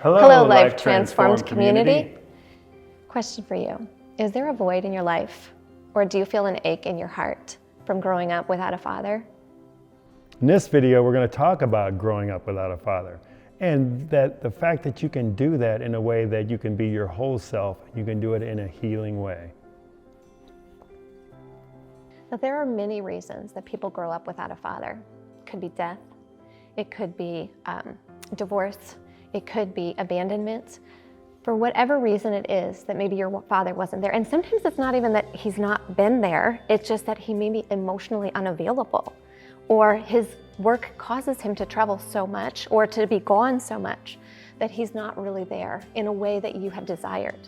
Hello, Life Transformed community. Question for you. Is there a void in your life, or do you feel an ache in your heart from growing up without a father? In this video, we're going to talk about growing up without a father, and that the fact that you can do that in a way that you can be your whole self, you can do it in a healing way. But there are many reasons that people grow up without a father. It could be death, it could be divorce, it could be abandonment. For whatever reason it is that maybe your father wasn't there. And sometimes it's not even that he's not been there, it's just that he may be emotionally unavailable, or his work causes him to travel so much or to be gone so much that he's not really there in a way that you have desired.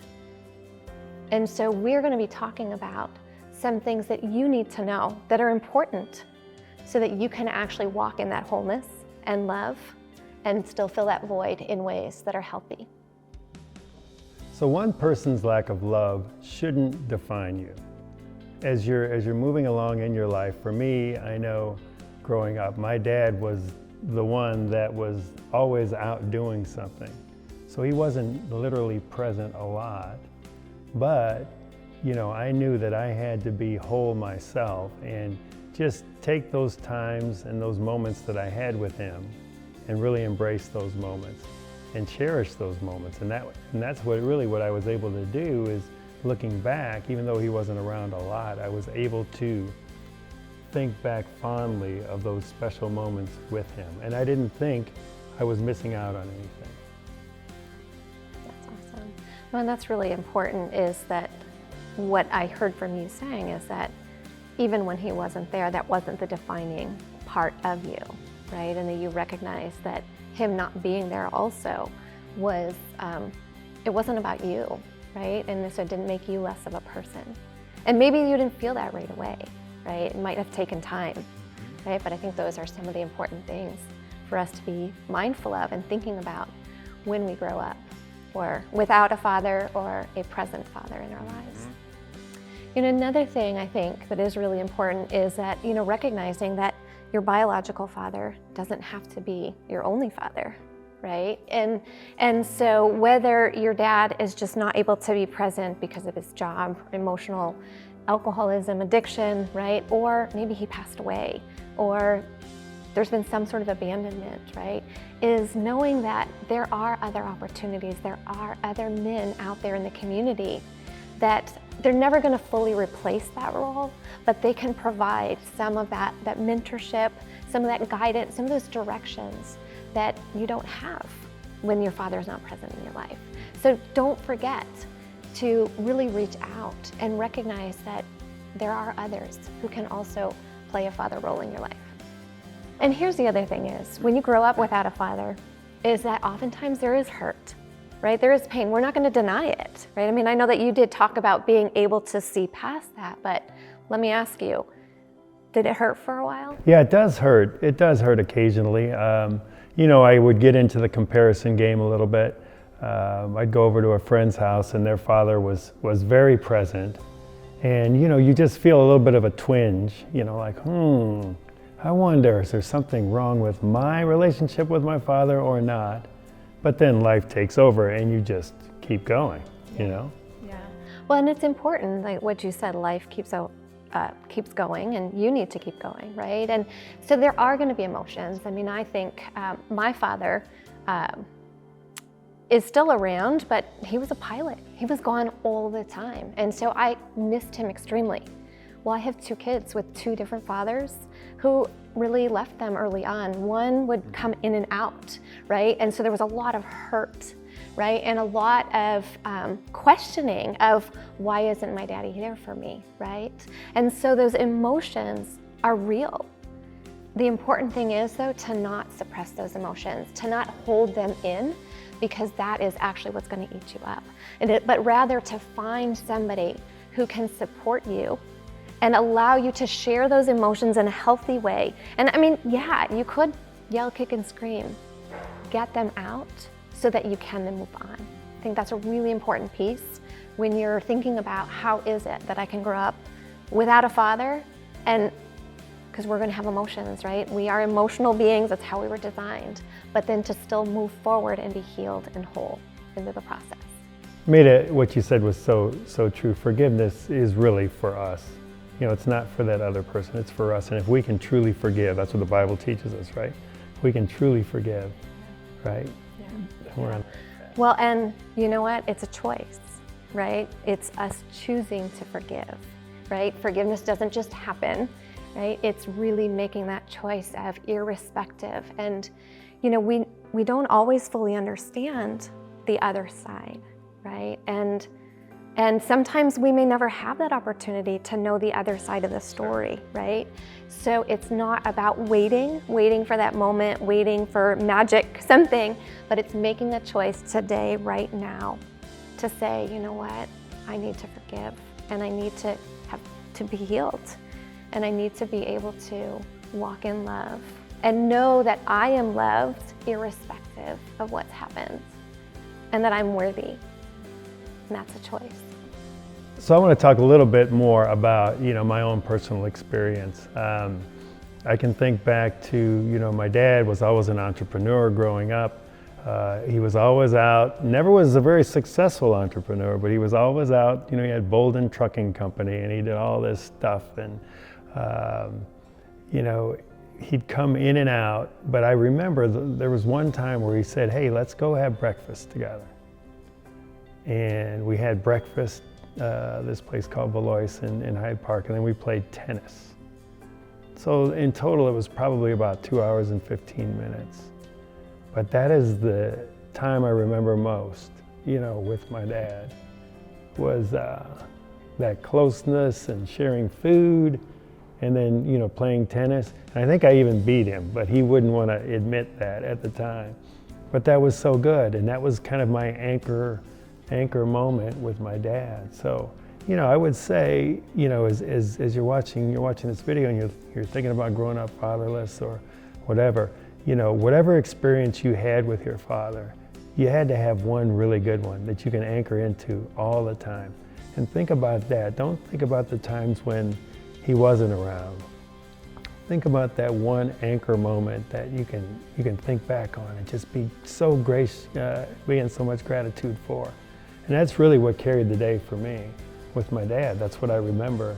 And so we're going to be talking about some things that you need to know that are important so that you can actually walk in that wholeness and love and still fill that void in ways that are healthy. So one person's lack of love shouldn't define you. As you're moving along in your life, for me, I know growing up, my dad was the one that was always out doing something. So he wasn't literally present a lot, but I knew that I had to be whole myself and just take those times and those moments that I had with him and really embrace those moments and cherish those moments. And that's what I was able to do, is looking back, even though he wasn't around a lot, I was able to think back fondly of those special moments with him. And I didn't think I was missing out on anything. That's awesome. Well, and that's really important, is that what I heard from you saying is that even when he wasn't there, that wasn't the defining part of you, right? And that you recognize that him not being there also was, it wasn't about you, right? And so it didn't make you less of a person. And maybe you didn't feel that right away, right? It might have taken time, right? But I think those are some of the important things for us to be mindful of and thinking about when we grow up, or without a father or a present father in our lives. Another thing I think that is really important is that, recognizing that your biological father doesn't have to be your only father, right? And so whether your dad is just not able to be present because of his job, emotional alcoholism, addiction, right? Or maybe he passed away, or there's been some sort of abandonment, right? Is knowing that there are other opportunities, there are other men out there in the community that they're never going to fully replace that role, but they can provide some of that mentorship, some of that guidance, some of those directions that you don't have when your father is not present in your life. So don't forget to really reach out and recognize that there are others who can also play a father role in your life. And here's the other thing is, when you grow up without a father, is that oftentimes there is hurt, right? There is pain. We're not going to deny it, right? I mean, I know that you did talk about being able to see past that, but let me ask you, did it hurt for a while? Yeah, it does hurt. It does hurt occasionally. I would get into the comparison game a little bit. I'd go over to a friend's house and their father was very present. And, you just feel a little bit of a twinge, like, I wonder, is there something wrong with my relationship with my father or not? But then life takes over and you just keep going, Yeah. Well, and it's important, like what you said, life keeps going and you need to keep going, right? And so there are going to be emotions. I mean, I think my father is still around, but he was a pilot. He was gone all the time. And so I missed him extremely. Well, I have two kids with two different fathers who really left them early on. One would come in and out, right? And so there was a lot of hurt, right? And a lot of questioning of, why isn't my daddy there for me, right? And so those emotions are real. The important thing is, though, to not suppress those emotions, to not hold them in, because that is actually what's going to eat you up. But rather to find somebody who can support you and allow you to share those emotions in a healthy way. And I mean, yeah, you could yell, kick, and scream. Get them out so that you can then move on. I think that's a really important piece when you're thinking about, how is it that I can grow up without a father and because we're going to have emotions, right? We are emotional beings, that's how we were designed. But then to still move forward and be healed and whole into the process. Meta, what you said was so true. Forgiveness is really for us. You know, it's not for that other person, it's for us. And if we can truly forgive, that's what the Bible teaches us, right? If we can truly forgive, right? Yeah. Well, and you know what? It's a choice, right? It's us choosing to forgive, right? Forgiveness doesn't just happen, right? It's really making that choice of irrespective. And, you know, we don't always fully understand the other side, right? And sometimes we may never have that opportunity to know the other side of the story, right? So it's not about waiting for that moment, waiting for magic, something, but it's making the choice today, right now, to say, you know what, I need to forgive, and I need to be healed, and I need to be able to walk in love and know that I am loved irrespective of what's happened, and that I'm worthy, and that's a choice. So I want to talk a little bit more about, you know, my own personal experience. I can think back to, you know, my dad was always an entrepreneur growing up. He was always out, never was a very successful entrepreneur, but he was always out. You know, he had Bolden Trucking Company and he did all this stuff. And, you know, he'd come in and out. But I remember there was one time where he said, hey, let's go have breakfast together. And we had breakfast, this place called Valois in Hyde Park, and then we played tennis. So in total, it was probably about 2 hours and 15 minutes. But that is the time I remember most, you know, with my dad, was that closeness and sharing food, and then, you know, playing tennis. And I think I even beat him, but he wouldn't want to admit that at the time. But that was so good, and that was kind of my anchor moment with my dad. So, you know, I would say, you know, as you're watching this video and you're thinking about growing up fatherless or whatever, you know, whatever experience you had with your father, you had to have one really good one that you can anchor into all the time. And think about that. Don't think about the times when he wasn't around. Think about that one anchor moment that you can think back on and just be so be in so much gratitude for. And that's really what carried the day for me with my dad. That's what I remember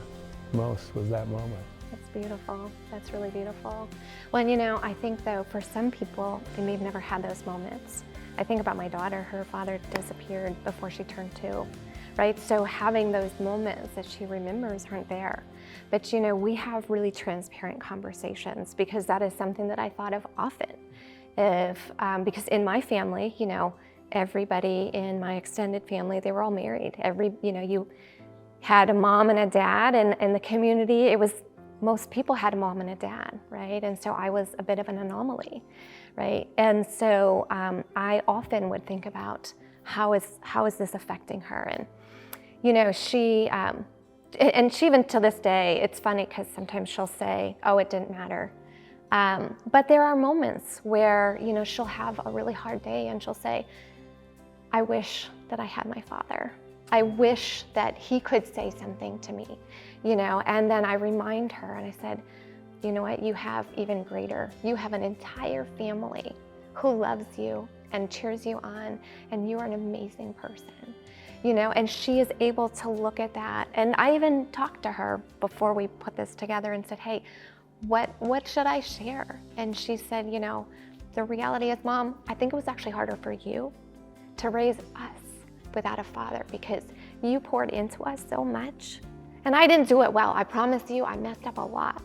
most, was that moment. That's beautiful. That's really beautiful. Well, you know, I think though, for some people, they may have never had those moments. I think about my daughter, her father disappeared before she turned 2, right? So having those moments that she remembers aren't there. But you know, we have really transparent conversations, because that is something that I thought of often. Because in my family, you know, everybody in my extended family, they were all married. You know, you had a mom and a dad, and in the community, most people had a mom and a dad, right? And so I was a bit of an anomaly, right? And so I often would think about how is this affecting her? And you know, she even to this day, it's funny because sometimes she'll say, oh, it didn't matter. But there are moments where, you know, she'll have a really hard day and she'll say, I wish that I had my father. I wish that he could say something to me, you know, and then I remind her and I said, you know what, you have even greater. You have an entire family who loves you and cheers you on, and you are an amazing person, you know, and she is able to look at that. And I even talked to her before we put this together and said, hey, what should I share? And she said, you know, the reality is, Mom, I think it was actually harder for you to raise us without a father, because you poured into us so much. And I didn't do it well, I promise you, I messed up a lot.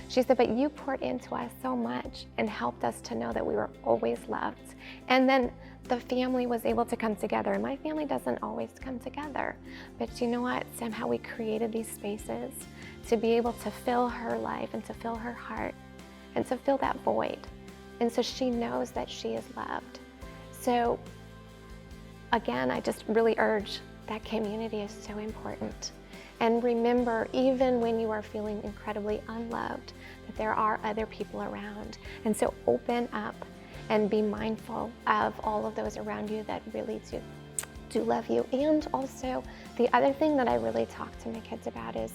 She said, but you poured into us so much and helped us to know that we were always loved. And then the family was able to come together. And my family doesn't always come together. But you know what? Somehow we created these spaces to be able to fill her life and to fill her heart and to fill that void. And so she knows that she is loved. So again, I just really urge that community is so important. And remember, even when you are feeling incredibly unloved, that there are other people around. And so open up and be mindful of all of those around you that really do love you. And also, the other thing that I really talk to my kids about is,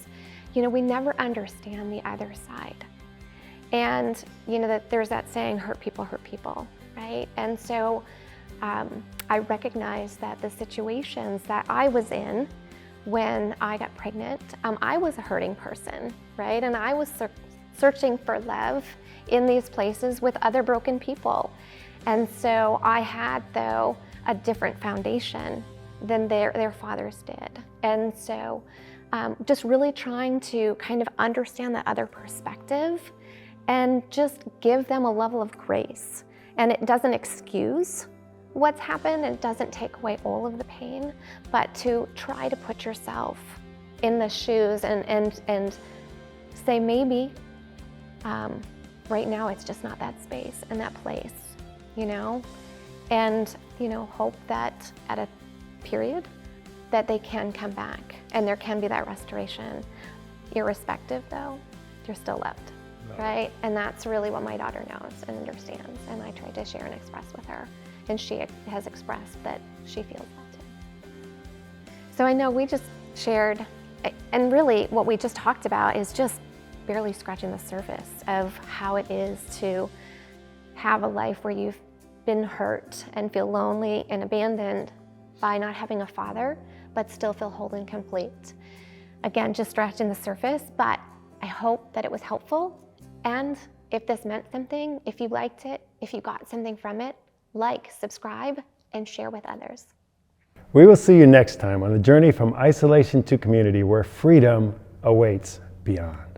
you know, we never understand the other side. And you know that there's that saying, hurt people, right? And so I recognized that the situations that I was in when I got pregnant, I was a hurting person, right? And I was searching for love in these places with other broken people. And so I had, though, a different foundation than their fathers did. And so just really trying to kind of understand that other perspective and just give them a level of grace. And it doesn't excuse what's happened, it doesn't take away all of the pain, but to try to put yourself in the shoes and say maybe right now it's just not that space and that place, you know? And, you know, hope that at a period that they can come back and there can be that restoration. Irrespective though, you're still loved, right? And that's really what my daughter knows and understands, and I try to share and express with her. And she has expressed that she feels that too. So I know we just shared, and really what we just talked about is just barely scratching the surface of how it is to have a life where you've been hurt and feel lonely and abandoned by not having a father, but still feel whole and complete. Again, just scratching the surface, but I hope that it was helpful. And if this meant something, if you liked it, if you got something from it, like, subscribe, and share with others. We will see you next time on the journey from isolation to community, where freedom awaits beyond.